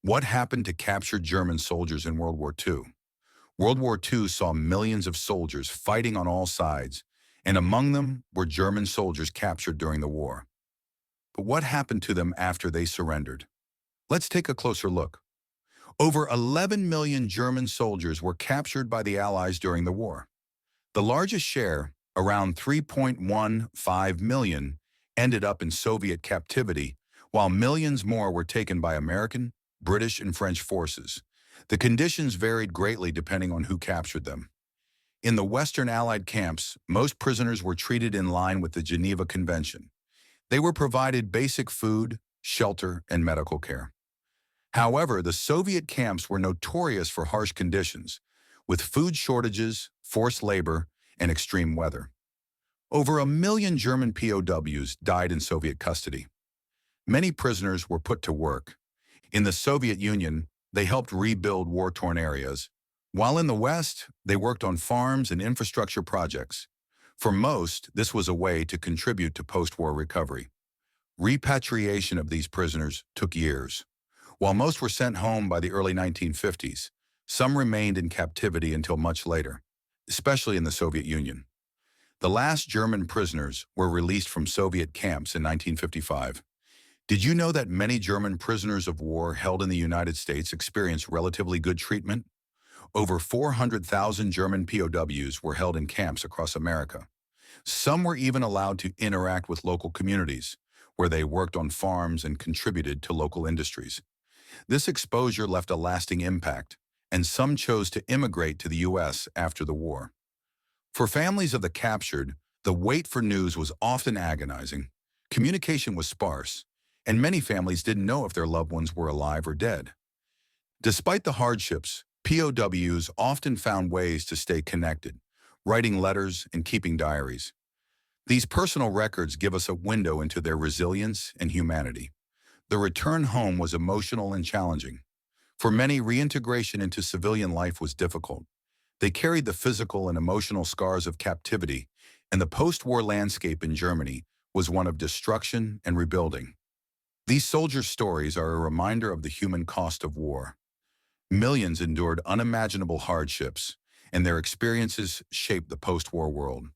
What happened to captured German soldiers in World War II? World War II saw millions of soldiers fighting on all sides, and among them were German soldiers captured during the war. But what happened to them after they surrendered? Let's take a closer look. Over 11 million German soldiers were captured by the Allies during the war. The largest share, around 3.15 million, ended up in Soviet captivity, while millions more were taken by American, British, and French forces. The conditions varied greatly depending on who captured them. In the Western Allied camps, most prisoners were treated in line with the Geneva Convention. They were provided basic food, shelter, and medical care. However, the Soviet camps were notorious for harsh conditions, with food shortages, forced labor, and extreme weather. Over 1 million German POWs died in Soviet custody. Many prisoners were put to work. In the Soviet Union, they helped rebuild war-torn areas, while in the West, they worked on farms and infrastructure projects. For most, this was a way to contribute to post-war recovery. Repatriation of these prisoners took years. While most were sent home by the early 1950s, some remained in captivity until much later, especially in the Soviet Union. The last German prisoners were released from Soviet camps in 1955. Did you know that many German prisoners of war held in the United States experienced relatively good treatment? Over 400,000 German POWs were held in camps across America. Some were even allowed to interact with local communities, where they worked on farms and contributed to local industries. This exposure left a lasting impact, and some chose to immigrate to the U.S. after the war. For families of the captured, the wait for news was often agonizing. Communication was sparse, and many families didn't know if their loved ones were alive or dead. Despite the hardships, POWs often found ways to stay connected, writing letters and keeping diaries. These personal records give us a window into their resilience and humanity. The return home was emotional and challenging. For many, reintegration into civilian life was difficult. They carried the physical and emotional scars of captivity, and the post-war landscape in Germany was one of destruction and rebuilding. These soldiers' stories are a reminder of the human cost of war. Millions endured unimaginable hardships, and their experiences shaped the post-war world.